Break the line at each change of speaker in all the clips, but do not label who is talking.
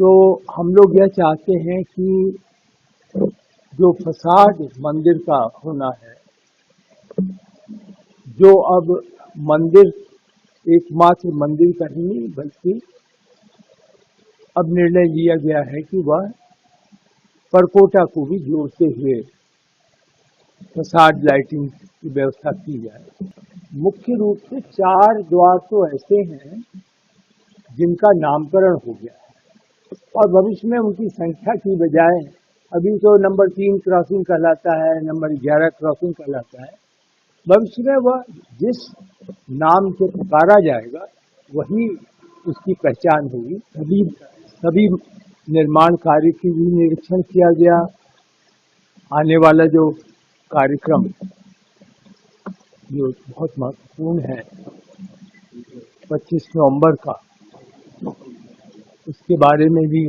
तो हम लोग यह चाहते हैं कि जो फसाड मंदिर का होना है, जो अब मंदिर एकमात्र मंदिर का ही नहीं बल्कि अब निर्णय लिया गया है कि वह परकोटा को भी जोड़ते हुए फसाड लाइटिंग की व्यवस्था की जाए। मुख्य रूप से 4 द्वार तो ऐसे हैं जिनका नामकरण हो गया है और भविष्य में उनकी संख्या की बजाय अभी तो नंबर 3 क्रॉसिंग कहलाता है, नंबर 11 क्रॉसिंग कहलाता है। भविष्य में वह जिस नाम से पुकारा जाएगा वही उसकी पहचान होगी। सभी निर्माण कार्य की भी निरीक्षण किया गया। आने वाला जो कार्यक्रम जो बहुत महत्वपूर्ण है 25 नवंबर का, उसके बारे में भी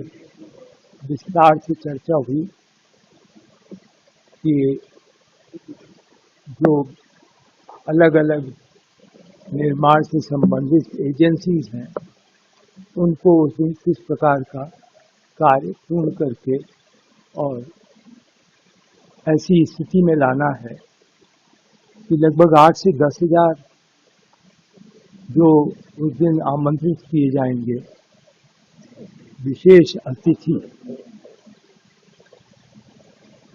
विस्तार से चर्चा हुई कि जो अलग अलग निर्माण से संबंधित एजेंसीज हैं उनको उस दिन किस प्रकार का कार्य पूर्ण करके और ऐसी स्थिति में लाना है कि लगभग 8 से 10 हजार जो उस दिन आमंत्रित किए जाएंगे विशेष अतिथि,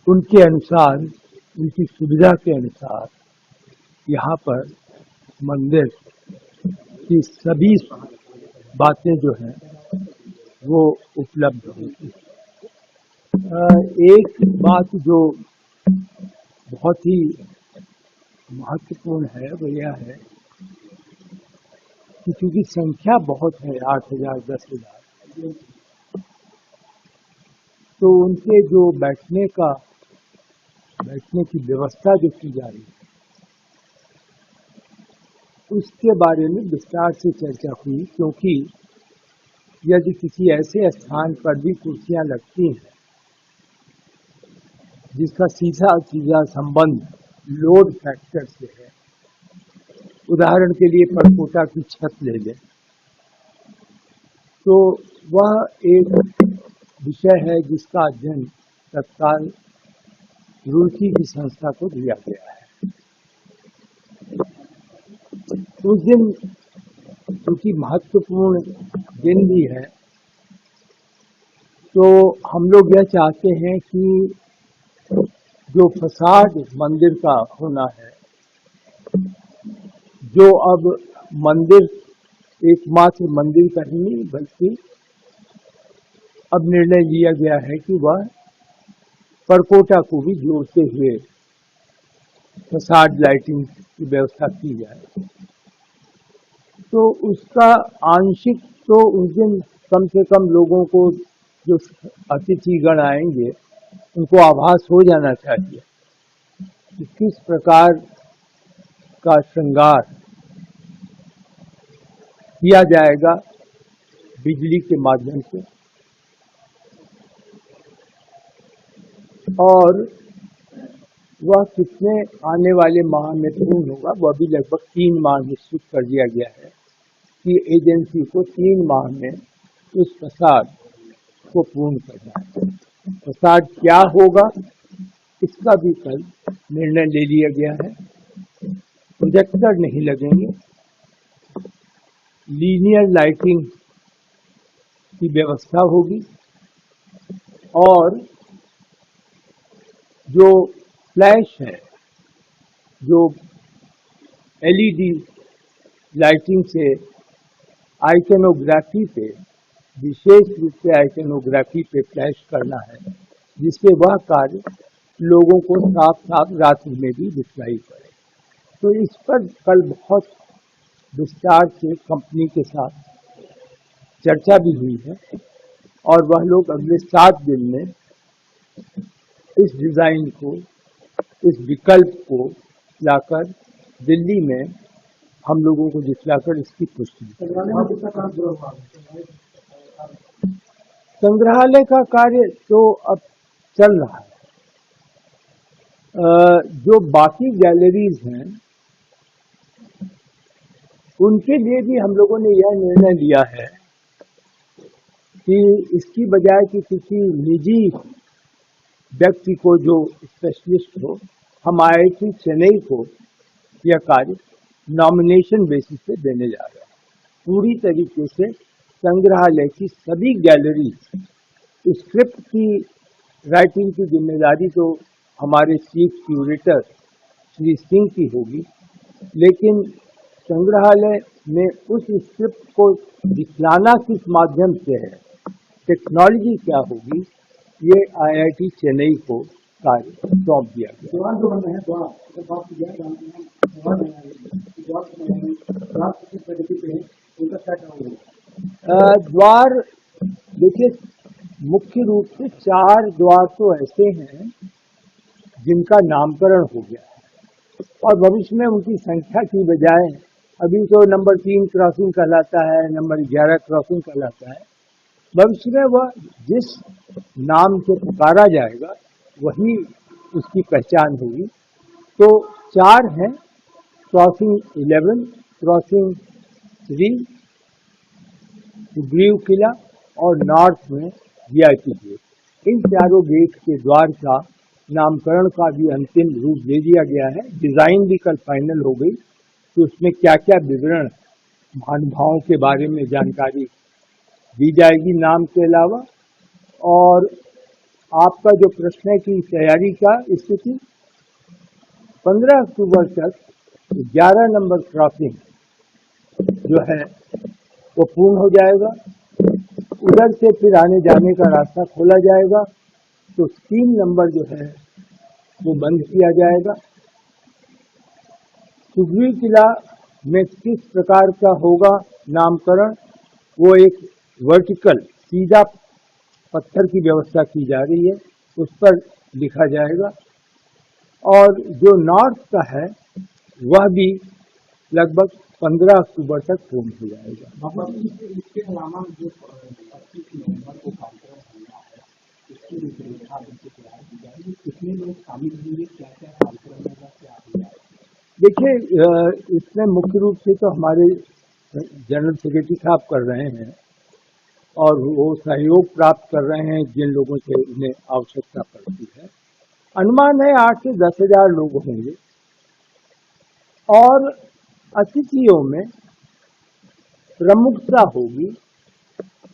उनके अनुसार, उनकी सुविधा के अनुसार यहाँ पर मंदिर की सभी बातें जो हैं वो उपलब्ध होगी। एक बात जो बहुत ही महत्वपूर्ण है वो यह है कि चूंकि संख्या बहुत है 8,000 10,000, तो उनके जो बैठने की व्यवस्था जो की जा रही है उसके बारे में विस्तार से चर्चा हुई, क्योंकि यदि किसी ऐसे स्थान पर भी कुर्सियां लगती हैं जिसका सीधा संबंध लोड फैक्टर से है, उदाहरण के लिए परकोटा की छत ले लें, तो वह एक विषय है जिसका अध्ययन तत्काल रुचि की संस्था को दिया गया है। उस दिन क्योंकि महत्वपूर्ण दिन भी है, तो हम लोग यह चाहते हैं कि जो फसाड मंदिर का होना है, जो अब मंदिर एकमात्र मंदिर का ही नहीं बल्कि अब निर्णय लिया गया है कि वह परकोटा को भी जोड़ते हुए फसाड लाइटिंग की व्यवस्था की जाए। तो उसका आंशिक तो उस दिन कम से कम लोगों को जो अतिथिगण आएंगे उनको आभास हो जाना चाहिए कि किस प्रकार का श्रृंगार किया जाएगा बिजली के माध्यम से, और वह कितने आने वाले माह में पूर्ण होगा वह भी लगभग 3 माह निश्चित कर दिया गया है कि एजेंसी को 3 माह में उस फसाड को पूर्ण करना है। फसाड क्या होगा इसका भी कल निर्णय ले लिया गया है। प्रोजेक्टर नहीं लगेंगे, लीनियर लाइटिंग की व्यवस्था होगी और जो फ्लैश है, जो एलईडी लाइटिंग से आइकनोग्राफी पे, विशेष रूप से आइकनोग्राफी पे फ्लैश करना है जिससे वह कार्य लोगों को साफ साफ रात्रि में भी दिखलाई पड़े। तो इस पर कल बहुत विस्तार से कंपनी के साथ चर्चा भी हुई है और वह लोग अगले 7 दिन में इस डिज़ाइन को, इस विकल्प को लाकर दिल्ली में हम लोगों को दिखलाकर इसकी पुष्टि। संग्रहालय का कार्य तो अब चल रहा है। जो बाकी गैलरीज हैं उनके लिए भी हम लोगों ने यह निर्णय लिया है कि इसकी बजाय कि किसी निजी व्यक्ति को जो स्पेशलिस्ट हो, हम IIT चेन्नई को यह कार्य नॉमिनेशन बेसिस पे देने जा रहे हैं। पूरी तरीके से संग्रहालय की सभी गैलरी स्क्रिप्ट की राइटिंग की जिम्मेदारी तो हमारे चीफ क्यूरेटर श्री सिंह की होगी, लेकिन संग्रहालय में उस स्क्रिप्ट को दिखलाना किस माध्यम से है, टेक्नोलॉजी क्या होगी, ये IIT चेन्नई को कार्य सौंप दिया गया। द्वार देखिए, मुख्य रूप से 4 द्वार तो ऐसे हैं जिनका नामकरण हो गया है और भविष्य में उनकी संख्या की बजाय अभी तो नंबर 3 क्रॉसिंग कहलाता है, नंबर 11 क्रॉसिंग कहलाता है। भविष्य में वह जिस नाम से पुकारा जाएगा वही उसकी पहचान होगी। तो 4 हैं, क्रॉसिंग 11, क्रॉसिंग 3, सुग्रीव किला और नॉर्थ में VIP गेट। इन चारों गेट के द्वार का नामकरण का भी अंतिम रूप दे दिया गया है। डिजाइन भी कल फाइनल हो गई कि उसमें क्या क्या विवरण महानुभावों के बारे में जानकारी दी जाएगी नाम के अलावा। और आपका जो प्रश्न है कि तैयारी का स्थिति, 15 अक्टूबर तक 11 नंबर क्रॉसिंग जो है वो पूर्ण हो जाएगा। उधर से फिर आने जाने का रास्ता खोला जाएगा, तो 3 नंबर जो है वो बंद किया जाएगा। सुग्रीव किला में किस प्रकार का होगा नामकरण, वो एक वर्टिकल सीधा पत्थर की व्यवस्था की जा रही है, उस पर लिखा जाएगा। और जो नॉर्थ का है वह भी लगभग 15 अक्टूबर तक पूर्ण हो जाएगा।
इसके अलावा जो 25 नवंबर को कार्यक्रम होना है, इसकी रूपरेखा कितने लोग शामिल होंगे, क्या क्या कार्यक्रम होगा, क्या होगा?
देखिए, इसमें मुख्य रूप से तो हमारे जनरल सेक्रेटरी साहब कर रहे हैं और वो सहयोग प्राप्त कर रहे हैं जिन लोगों से उन्हें आवश्यकता पड़ती है। अनुमान है 8 से 10 हजार लोग होंगे और अतिथियों में प्रमुखता होगी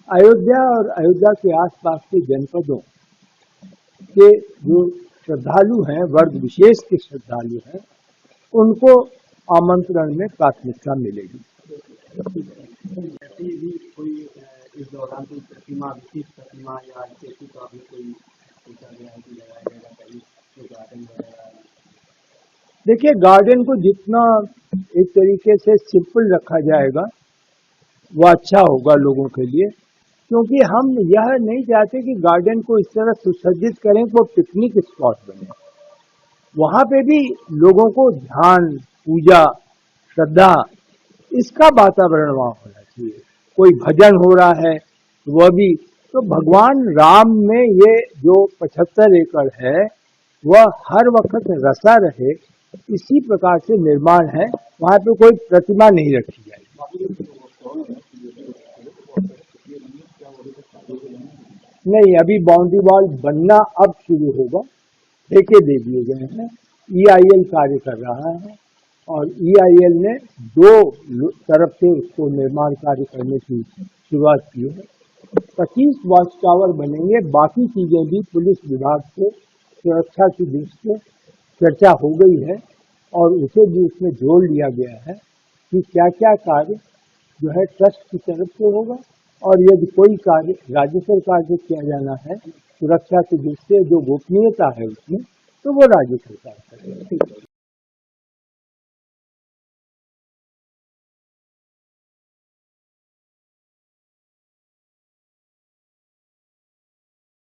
अयोध्या और अयोध्या के आसपास के जनपदों के जो श्रद्धालु हैं, वर्ग विशेष के श्रद्धालु हैं, उनको आमंत्रण में प्राथमिकता मिलेगी।
ऐसे भी कोई इस दौरान कोई प्रतिमा, विशेष प्रतिमा या स्टेचू का भी कोई सोचा गया है कि लगाया जाएगा कहीं जो गार्डन वगैरह?
देखिए, गार्डन को जितना एक तरीके से सिंपल रखा जाएगा वो अच्छा होगा लोगों के लिए, क्योंकि हम यह नहीं चाहते कि गार्डन को इस तरह सुसज्जित करें कि वो पिकनिक स्पॉट बने। वहाँ पे भी लोगों को ध्यान, पूजा, श्रद्धा, इसका वातावरण वहाँ होना चाहिए। कोई भजन हो रहा है वह भी, तो भगवान राम में ये जो 75 एकड़ है वह हर वक्त रसा रहे, इसी प्रकार से निर्माण है। वहाँ पे कोई प्रतिमा नहीं रखी जाएगी। नहीं, अभी बाउंड्री वॉल बनना अब शुरू होगा, ठेके दे दिए गए हैं। EIL कार्य कर रहा है और EIL ने 2 तरफ से उसको निर्माण कार्य करने की शुरुआत की है। 25 वॉच टावर बनेंगे। बाकी चीजें भी पुलिस विभाग से सुरक्षा की दृष्टि से चर्चा हो गई है और उसे भी उसमें जोड़ लिया गया है कि क्या क्या कार्य जो है ट्रस्ट की तरफ से होगा और यदि कोई कार्य राज्य सरकार से किया जाना है सुरक्षा की दृष्टि से, जो गोपनीयता है उसमें, तो वो राज्य सरकार करेगी।